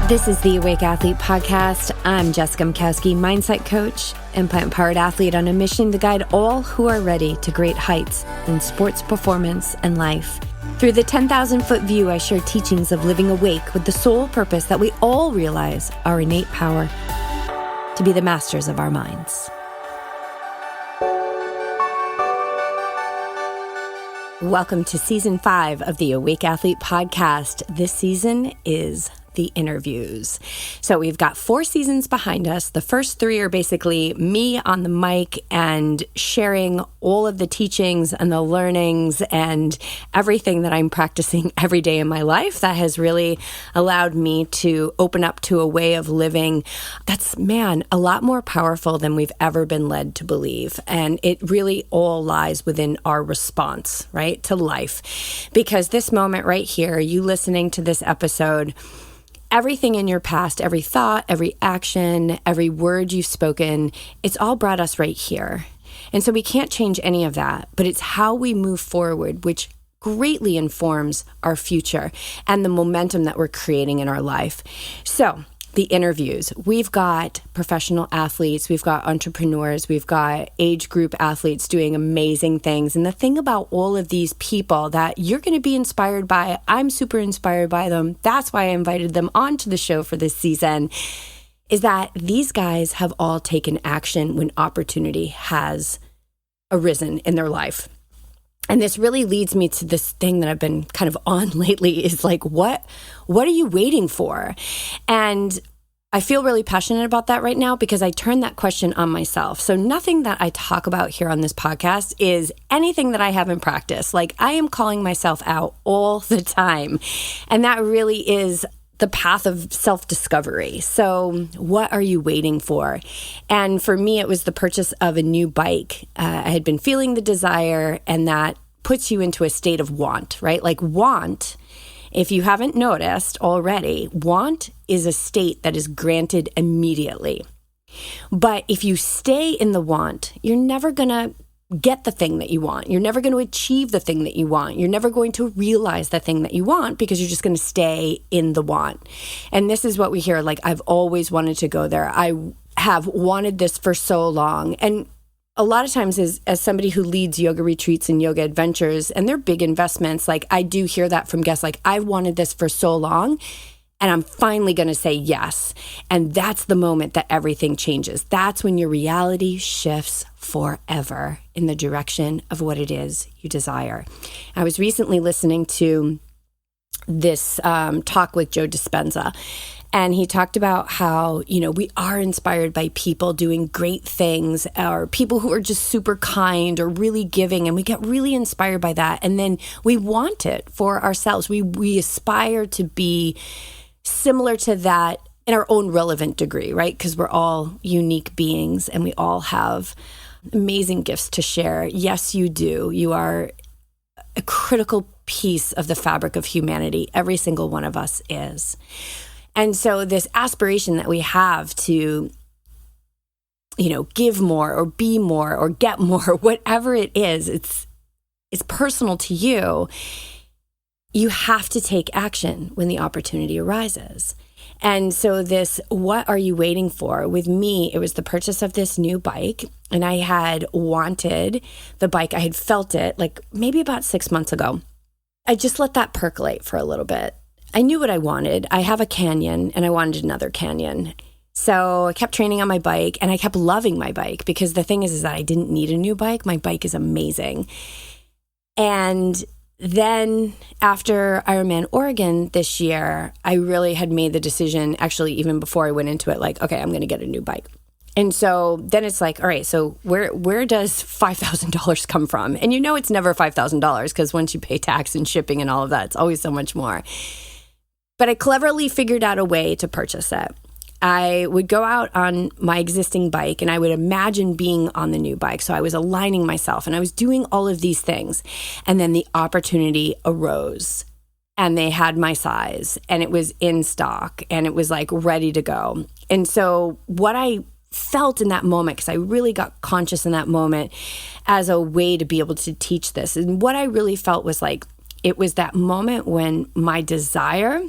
This is the Awake Athlete Podcast. I'm Jessica Mikowski, mindset coach, implant-powered athlete on a mission to guide all who are ready to great heights in sports performance and life. Through the 10,000-foot view, I share teachings of living awake with the sole purpose that we all realize our innate power to be the masters of our minds. Welcome to Season 5 of the Awake Athlete Podcast. This season is the interviews. So we've got 4 seasons behind us. The first 3 are basically me on the mic and sharing all of the teachings and the learnings and everything that I'm practicing every day in my life that has really allowed me to open up to a way of living that's, a lot more powerful than we've ever been led to believe. And it really all lies within our response, right, to life. Because this moment right here, you listening to this episode, everything in your past, every thought, every action, every word you've spoken, it's all brought us right here. And so we can't change any of that, but it's how we move forward, which greatly informs our future and the momentum that we're creating in our life. So the interviews, we've got professional athletes, we've got entrepreneurs, we've got age group athletes doing amazing things. And the thing about all of these people that you're going to be inspired by, I'm super inspired by them. That's why I invited them onto the show for this season, is that these guys have all taken action when opportunity has arisen in their life. And this really leads me to this thing that I've been kind of on lately is like, what are you waiting for? And I feel really passionate about that right now because I turn that question on myself. So nothing that I talk about here on this podcast is anything that I haven't practiced. Like I am calling myself out all the time. And that really is the path of self-discovery. So what are you waiting for? And for me, it was the purchase of a new bike. I had been feeling the desire, and that puts you into a state of want, right? Like want, if you haven't noticed already, want is a state that is granted immediately. But if you stay in the want, you're never going to get the thing that you want. You're never going to achieve the thing that you want. You're never going to realize the thing that you want because you're just going to stay in the want. And this is what we hear, like, I've always wanted to go there. I have wanted this for so long. And a lot of times as somebody who leads yoga retreats and yoga adventures, and they're big investments, like I do hear that from guests, like, I've wanted this for so long, and I'm finally going to say yes. And that's the moment that everything changes. That's when your reality shifts forever in the direction of what it is you desire. I was recently listening to this talk with Joe Dispenza, and he talked about how, we are inspired by people doing great things, or people who are just super kind or really giving, and we get really inspired by that. And then we want it for ourselves. We aspire to be similar to that in our own relevant degree, right? Because we're all unique beings and we all have amazing gifts to share. Yes, you do. You are a critical piece of the fabric of humanity. Every single one of us is. And so this aspiration that we have to, give more or be more or get more, whatever it is, it's personal to you. You have to take action when the opportunity arises. And so this, what are you waiting for? With me, it was the purchase of this new bike. And I had wanted the bike. I had felt it like maybe about 6 months ago. I just let that percolate for a little bit. I knew what I wanted. I have a Canyon and I wanted another Canyon. So I kept training on my bike and I kept loving my bike because the thing is that I didn't need a new bike. My bike is amazing. And then after Ironman Oregon this year, I really had made the decision, actually even before I went into it, like, okay, I'm going to get a new bike. And so then it's like, all right, so where does $5,000 come from? And it's never $5,000 because once you pay tax and shipping and all of that, it's always so much more. But I cleverly figured out a way to purchase it. I would go out on my existing bike and I would imagine being on the new bike. So I was aligning myself and I was doing all of these things. And then the opportunity arose and they had my size and it was in stock and it was like ready to go. And so what I felt in that moment, because I really got conscious in that moment as a way to be able to teach this. And what I really felt was like, it was that moment when my desire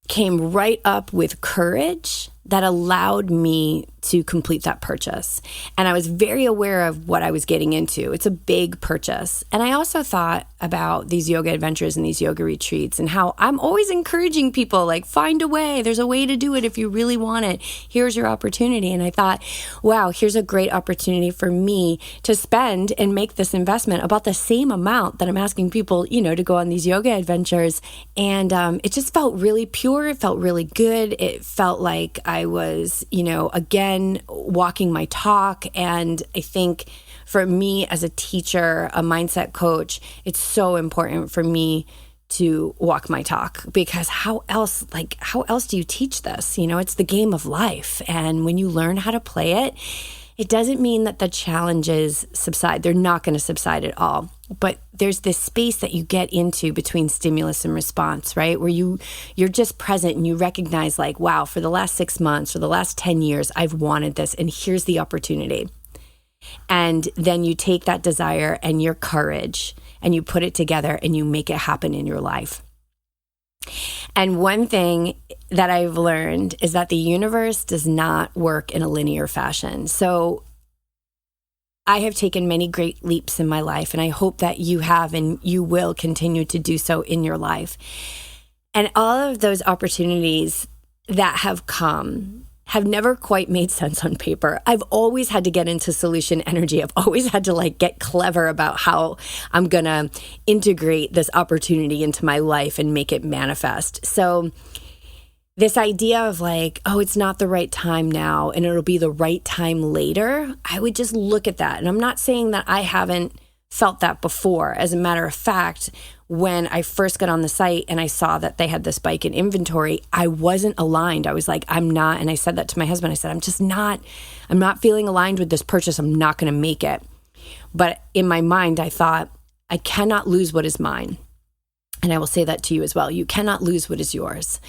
came right up with courage that allowed me to complete that purchase. And I was very aware of what I was getting into. It's a big purchase. And I also thought about these yoga adventures and these yoga retreats and how I'm always encouraging people, like, find a way. There's a way to do it if you really want it. Here's your opportunity. And I thought, wow, here's a great opportunity for me to spend and make this investment about the same amount that I'm asking people, to go on these yoga adventures. And it just felt really pure. It felt really good. It felt like I was, again, walking my talk. And I think for me as a teacher, a mindset coach, it's so important for me to walk my talk, because how else do you teach this? It's the game of life. And when you learn how to play it, it doesn't mean that the challenges subside. They're not going to subside at all. But there's this space that you get into between stimulus and response, right? Where you're just present and you recognize, like, wow, for the last 6 months, for the last 10 years, I've wanted this, and here's the opportunity. And then you take that desire and your courage and you put it together and you make it happen in your life. And one thing that I've learned is that the universe does not work in a linear fashion. So I have taken many great leaps in my life, and I hope that you have and you will continue to do so in your life. And all of those opportunities that have come have never quite made sense on paper. I've always had to get into solution energy. I've always had to get clever about how I'm going to integrate this opportunity into my life and make it manifest. So this idea of it's not the right time now and it'll be the right time later, I would just look at that. And I'm not saying that I haven't felt that before. As a matter of fact, when I first got on the site and I saw that they had this bike in inventory, I wasn't aligned. I was like, I'm not. And I said that to my husband. I said, I'm not feeling aligned with this purchase. I'm not going to make it. But in my mind, I thought, I cannot lose what is mine. And I will say that to you as well. You cannot lose what is yours.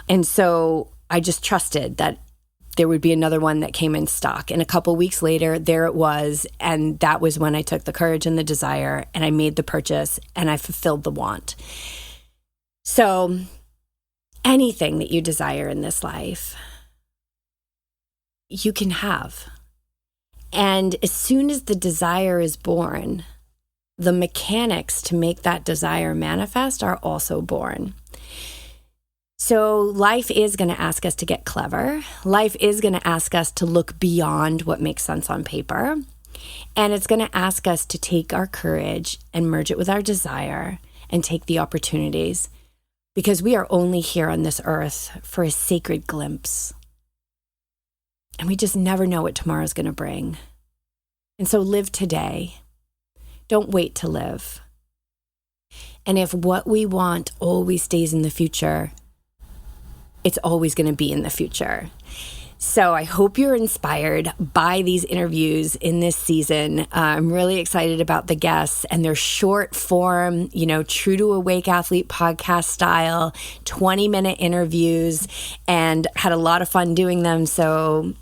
And so I just trusted that there would be another one that came in stock. And a couple weeks later, there it was. And that was when I took the courage and the desire and I made the purchase and I fulfilled the want. So anything that you desire in this life, you can have. And as soon as the desire is born, the mechanics to make that desire manifest are also born. So life is going to ask us to get clever. Life is going to ask us to look beyond what makes sense on paper. And it's going to ask us to take our courage and merge it with our desire and take the opportunities, because we are only here on this earth for a sacred glimpse. And we just never know what tomorrow's going to bring. And so live today. Don't wait to live. And if what we want always stays in the future, it's always going to be in the future. So I hope you're inspired by these interviews in this season. I'm really excited about the guests and their short form, true to Awake Athlete podcast style, 20-minute interviews, and had a lot of fun doing them. So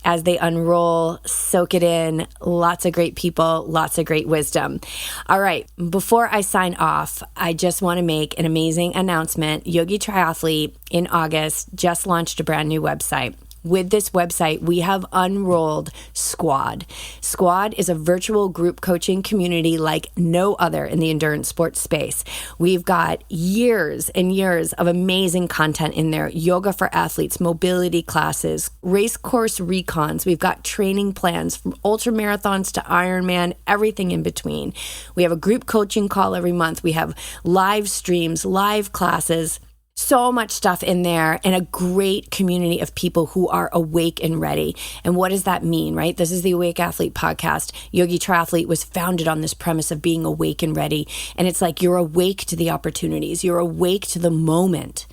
as they unroll, soak it in. Lots of great people, lots of great wisdom. All right, before I sign off, I just want to make an amazing announcement. Yogi Triathlete in August just launched a brand new website. With this website, we have unrolled Squad. Squad is a virtual group coaching community like no other in the endurance sports space. We've got years and years of amazing content in there. Yoga for athletes, mobility classes, race course recons. We've got training plans from ultra marathons to Ironman, everything in between. We have a group coaching call every month. We have live streams, live classes. So much stuff in there, and a great community of people who are awake and ready. And what does that mean, right? This is the Awake Athlete podcast. Yogi Triathlete was founded on this premise of being awake and ready. And it's like you're awake to the opportunities. You're awake to the moment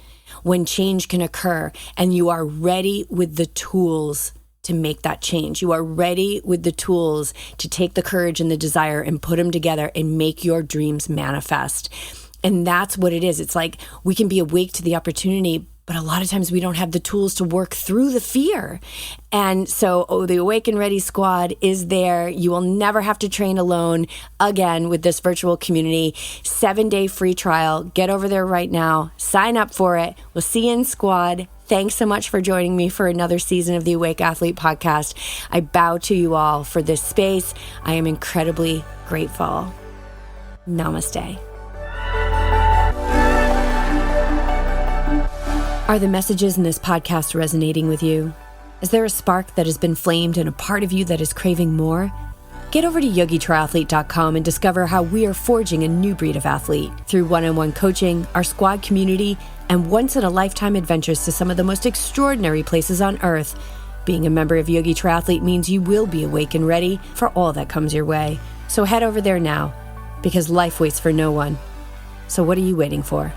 when change can occur, and you are ready with the tools to make that change. You are ready with the tools to take the courage and the desire and put them together and make your dreams manifest. And that's what it is. It's like we can be awake to the opportunity, But a lot of times we don't have the tools to work through the fear. And so, the Awaken Ready Squad is there. You will never have to train alone again with this virtual community. 7-day free trial. Get over there right now. Sign up for it. We'll see you in Squad. Thanks so much for joining me for another season of the Awake Athlete podcast. I bow to you all for this space. I am incredibly grateful. Namaste. Are the messages in this podcast resonating with you? Is there a spark that has been flamed and a part of you that is craving more? Get over to yogitriathlete.com and discover how we are forging a new breed of athlete through one-on-one coaching, our squad community, and once-in-a-lifetime adventures to some of the most extraordinary places on earth. Being a member of Yogi Triathlete means you will be awake and ready for all that comes your way. So head over there now, because life waits for no one. So what are you waiting for?